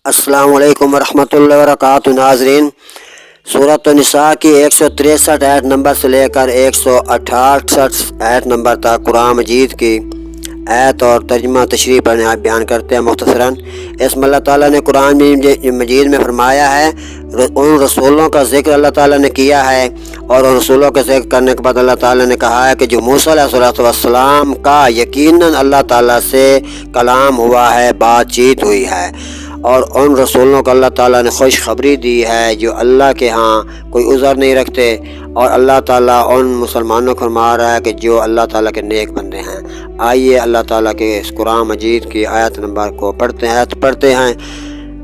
السلام علیکم ورحمۃ اللہ وبرکاتہ۔ ناظرین، سورۃ النساء کی 163 آیت نمبر سے لے کر 168 آیت نمبر تک قرآن مجید کی آیت اور ترجمہ تشریح پر بیان کرتے ہیں مختصراً۔ اس میں اللہ تعالیٰ نے قرآن مجید میں فرمایا ہے، ان رسولوں کا ذکر اللہ تعالیٰ نے کیا ہے، اور ان رسولوں کا ذکر کرنے کے بعد اللہ تعالیٰ نے کہا ہے کہ جو موسیٰ علیہ السلام کا یقیناً اللہ تعالیٰ سے کلام ہوا ہے، بات چیت ہوئی ہے، اور ان رسولوں کو اللہ تعالیٰ نے خوشخبری دی ہے جو اللہ کے ہاں کوئی عذر نہیں رکھتے، اور اللہ تعالیٰ ان مسلمانوں کو فرما رہا ہے کہ جو اللہ تعالیٰ کے نیک بندے ہیں۔ آئیے اللہ تعالیٰ کے اس قرآن مجید کی آیت نمبر کو پڑھتے ہیں۔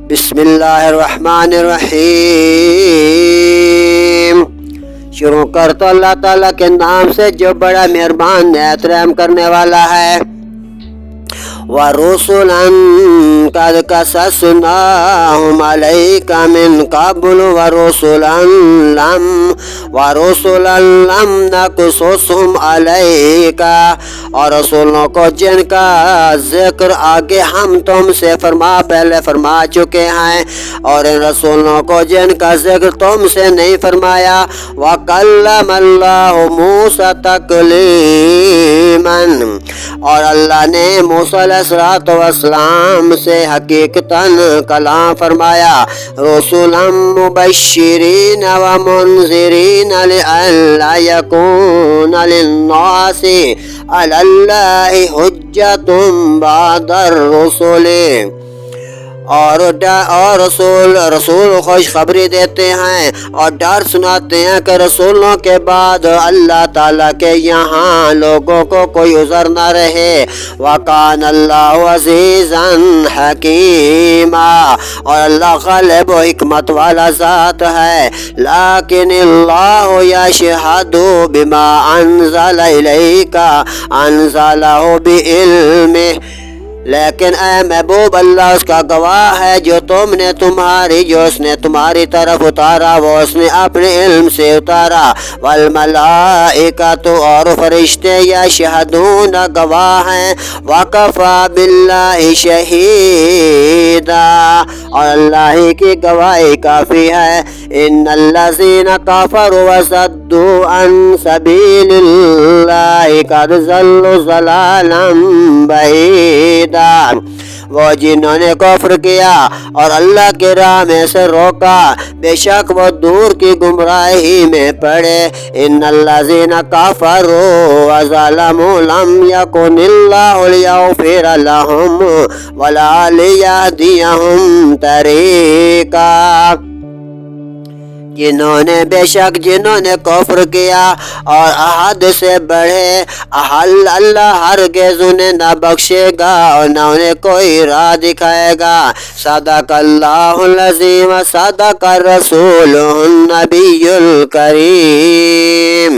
بسم اللہ الرحمن الرحیم۔ شروع کرتا اللہ تعالیٰ کے نام سے جو بڑا مہربان نہایت رحم کرنے والا ہے۔ وَرُسُلًا قَدْ قَصَصْنَاهُمْ عَلَيْكَ مِنْ قَبْلُ وَرُسُلًا لَمْ نَقْصُصْهُمْ عَلَيْكَ، اور رسولوں کو جن کا ذکر آگے ہم تم سے پہلے فرما چکے ہیں، اور ان رسولوں کو جن کا ذکر تم سے نہیں فرمایا۔ وَكَلَّمَ اللَّهُ مُوسَىٰ تَكْلِيمًا، اور اللہ نے موسیٰ علیہ السلام سے حقیقتاً کلام فرمایا۔ رسولا مبشرین ومنذرین لئلا یکون للناس علی اللہ حجۃ بعد الرسل، اور رسول خوشخبری دیتے ہیں اور ڈر سناتے ہیں کہ رسولوں کے بعد اللہ تعالیٰ کے یہاں لوگوں کو کوئی عذر نہ رہے۔ وَقَانَ اللَّهُ عَزِيزًا حَكِيمًا، اور اللہ غالب و حکمت والا ذات ہے۔ لَٰكِنِ اللَّهُ يَشْهَدُ بِمَا أَنزَلَ إِلَيْكَ أَنزَلَهُ بِعِلْمِهِ، لیکن اے محبوب اللہ اس کا گواہ ہے جو اس نے تمہاری طرف اتارا وہ اس نے اپنے علم سے اتارا۔ والملائکۃ، اور فرشتے یشہدون گواہ ہیں۔ وکفیٰ باللہ شہیدا، اور اللہ ہی کی گواہی کافی ہے۔ ان الذین کفروا وصدوا عن سبیل اللہ قد ضلوا ضلالا بعیدا، وہ جنہوں نے کفر کیا اور اللہ کے راہ میں سے روکا، بے شک وہ دور کی گمراہی میں پڑے۔ ان الذین کفروا وظلموا لم یکن اللہ لیغفر لهم ولا لیہدیہم طریقا، جنہوں نے کفر کیا اور احد سے بڑھے، اللہ ہرگز انہیں نہ بخشے گا اور نہ انہیں کوئی راہ دکھائے گا۔ صدق اللہ العظیم، صدق الرسول النبی الکریم۔